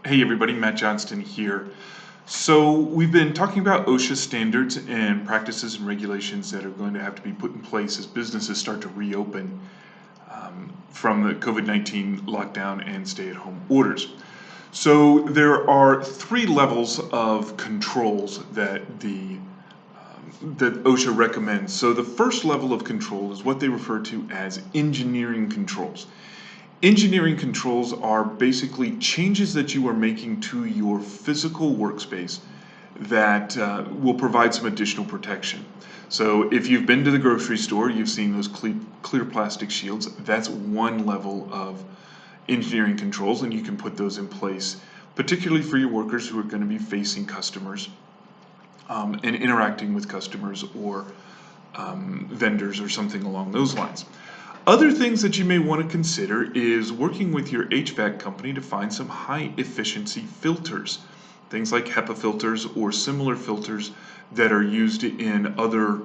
Hey everybody, Matt Johnston here. So we've been talking about OSHA standards and practices and regulations that are going to have to be put in place as businesses start to reopen from the COVID-19 lockdown and stay-at-home orders. So there are three levels of controls that that OSHA recommends. So the first level of control is what they refer to as engineering controls. Engineering controls are basically changes that you are making to your physical workspace that will provide some additional protection. So if you've been to the grocery store, you've seen those clear plastic shields. That's one level of engineering controls, and you can put those in place, particularly for your workers who are going to be facing customers and interacting with customers or vendors or something along those lines. Other things that you may want to consider is working with your HVAC company to find some high efficiency filters. Things like HEPA filters or similar filters that are used in other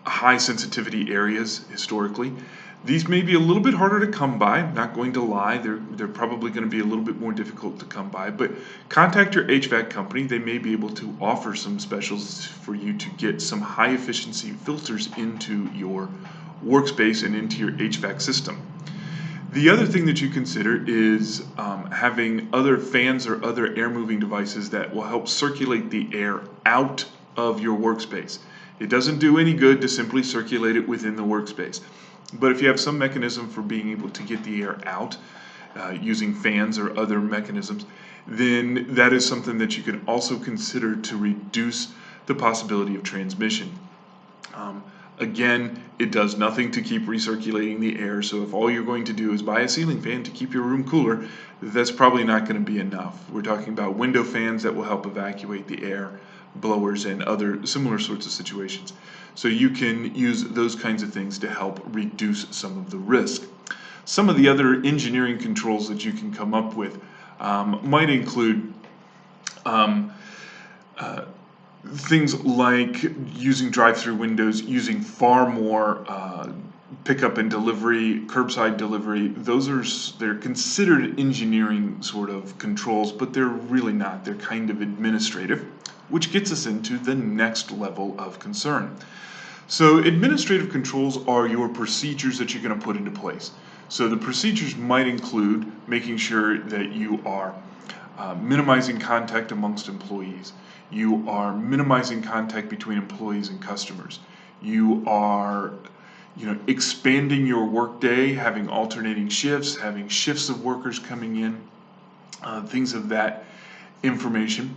high sensitivity areas historically. These may be a little bit harder to come by, not going to lie, they're probably going to be a little bit more difficult to come by, but contact your HVAC company. They may be able to offer some specials for you to get some high efficiency filters into your workspace and into your HVAC system. The other thing that you consider is having other fans or other air moving devices that will help circulate the air out of your workspace. It doesn't do any good to simply circulate it within the workspace. But if you have some mechanism for being able to get the air out using fans or other mechanisms, then that is something that you can also consider to reduce the possibility of transmission. Again, it does nothing to keep recirculating the air, so if all you're going to do is buy a ceiling fan to keep your room cooler, that's probably not going to be enough. We're talking about window fans that will help evacuate the air, blowers, and other similar sorts of situations. So you can use those kinds of things to help reduce some of the risk. Some of the other engineering controls that you can come up with might include things like using drive-through windows, using far more pickup and delivery, curbside delivery. They're considered engineering sort of controls, but they're really not. They're kind of administrative, which gets us into the next level of concern. So administrative controls are your procedures that you're going to put into place. So the procedures might include making sure that you are minimizing contact amongst employees. You are minimizing contact between employees and customers. You are, expanding your workday, having alternating shifts, having shifts of workers coming in, things of that information.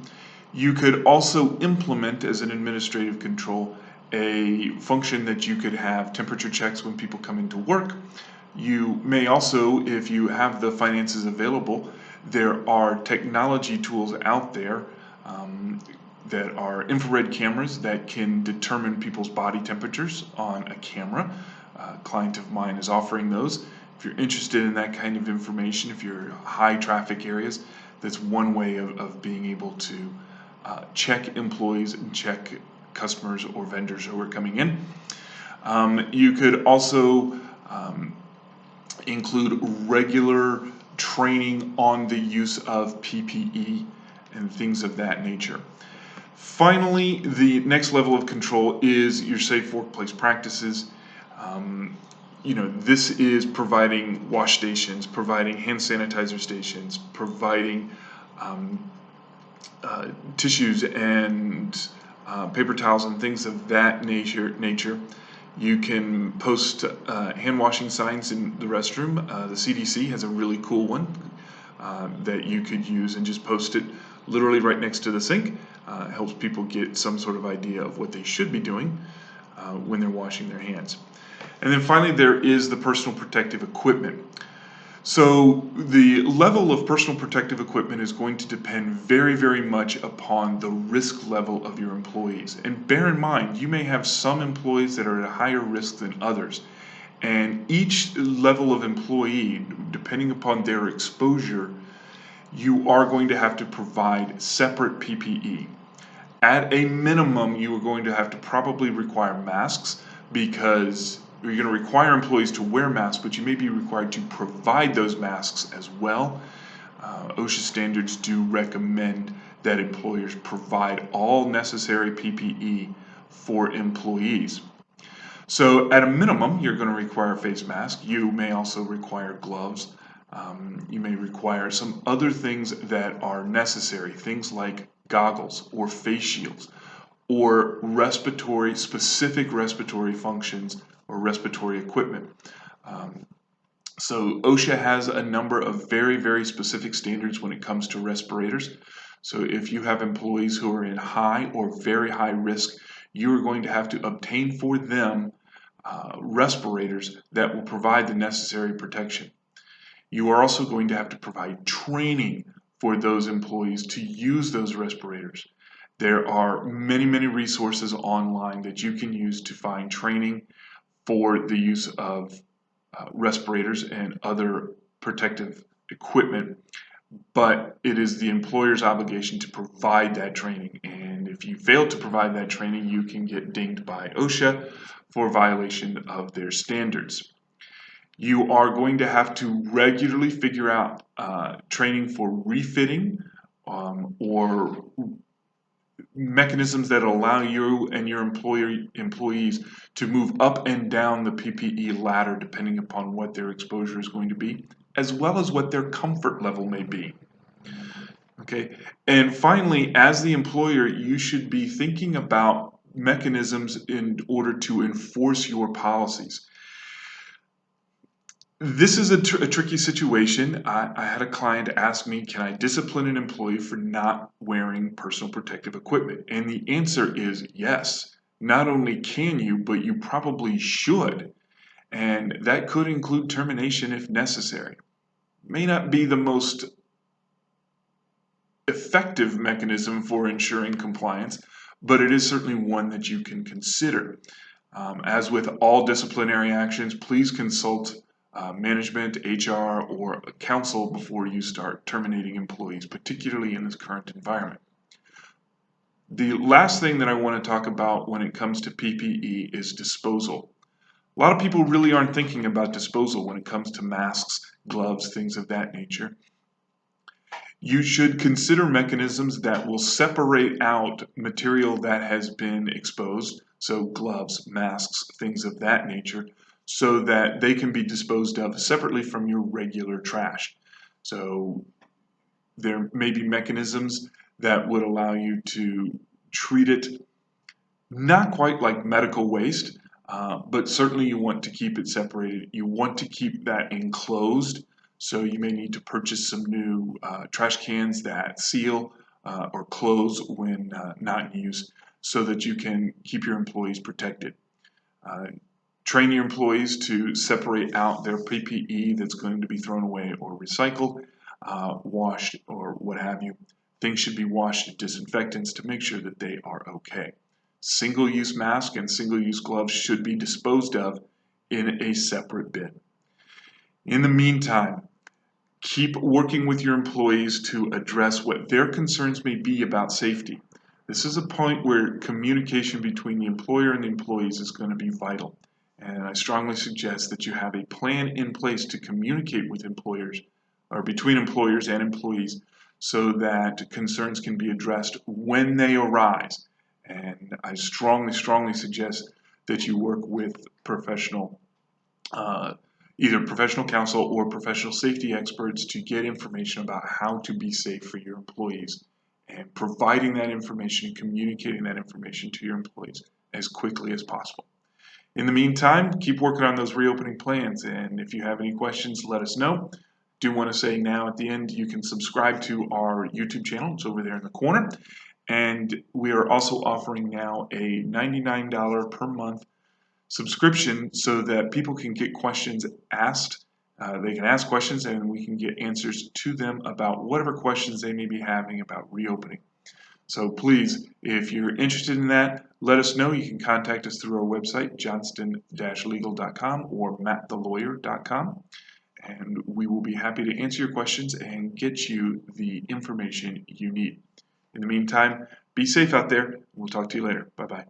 You could also implement as an administrative control a function that you could have temperature checks when people come into work. You may also, if you have the finances available, there are technology tools out there that are infrared cameras that can determine people's body temperatures on a camera. A client of mine is offering those. If you're interested in that kind of information, if you're high traffic areas, that's one way of being able to check employees and check customers or vendors who are coming in. You could also include regular training on the use of PPE and things of that nature. Finally, the next level of control is your safe workplace practices. This is providing wash stations, providing hand sanitizer stations, providing tissues and paper towels and things of that nature. You can post hand washing signs in the restroom. The CDC has a really cool one that you could use and just post it literally right next to the sink. It helps people get some sort of idea of what they should be doing when they're washing their hands. And then finally, there is the personal protective equipment. So the level of personal protective equipment is going to depend very, very much upon the risk level of your employees. And bear in mind, you may have some employees that are at a higher risk than others. And each level of employee, depending upon their exposure, you are going to have to provide separate PPE. At a minimum, you are going to have to probably require masks, because you're going to require employees to wear masks, but you may be required to provide those masks as well. OSHA standards do recommend that employers provide all necessary PPE for employees. So at a minimum, you're going to require a face mask. You may also require gloves. You may require some other things that are necessary, things like goggles or face shields or specific respiratory functions or respiratory equipment. So OSHA has a number of very, very specific standards when it comes to respirators. So if you have employees who are in high or very high risk, you are going to have to obtain for them respirators that will provide the necessary protection. You are also going to have to provide training for those employees to use those respirators. There are many, many resources online that you can use to find training for the use of respirators and other protective equipment, but it is the employer's obligation to provide that training. And if you fail to provide that training, you can get dinged by OSHA for violation of their standards. You are going to have to regularly figure out training for refitting or mechanisms that allow you and your employees to move up and down the PPE ladder depending upon what their exposure is going to be, as well as what their comfort level may be. Okay, and finally, as the employer, you should be thinking about mechanisms in order to enforce your policies. This is a tricky situation. I had a client ask me, can I discipline an employee for not wearing personal protective equipment? And the answer is yes. Not only can you, but you probably should. And that could include termination if necessary. May not be the most effective mechanism for ensuring compliance, but it is certainly one that you can consider. As with all disciplinary actions, please consult management, HR, or counsel before you start terminating employees, particularly in this current environment. The last thing that I want to talk about when it comes to PPE is disposal. A lot of people really aren't thinking about disposal when it comes to masks, gloves, things of that nature. You should consider mechanisms that will separate out material that has been exposed, so gloves, masks, things of that nature, so that they can be disposed of separately from your regular trash. So there may be mechanisms that would allow you to treat it not quite like medical waste, but certainly you want to keep it separated. You want to keep that enclosed, so you may need to purchase some new trash cans that seal or close when not in use, so that you can keep your employees protected. Train your employees to separate out their PPE that's going to be thrown away or recycled, washed, or what have you. Things should be washed with disinfectants to make sure that they are okay. Single-use masks and single-use gloves should be disposed of in a separate bin. In the meantime, keep working with your employees to address what their concerns may be about safety. This is a point where communication between the employer and the employees is going to be vital. And I strongly suggest that you have a plan in place to communicate with employers, or between employers and employees, so that concerns can be addressed when they arise. And I strongly, strongly suggest that you work with either professional counsel or professional safety experts to get information about how to be safe for your employees, and providing that information and communicating that information to your employees as quickly as possible. In the meantime, keep working on those reopening plans, and if you have any questions, let us know. Do want to say now at the end, you can subscribe to our YouTube channel. It's over there in the corner. And we are also offering now a $99 per month subscription so that people can get questions asked. They can ask questions and we can get answers to them about whatever questions they may be having about reopening. So please, if you're interested in that, let us know. You can contact us through our website, johnston-legal.com or mattthelawyer.com, and we will be happy to answer your questions and get you the information you need. In the meantime, be safe out there. We'll talk to you later. Bye-bye.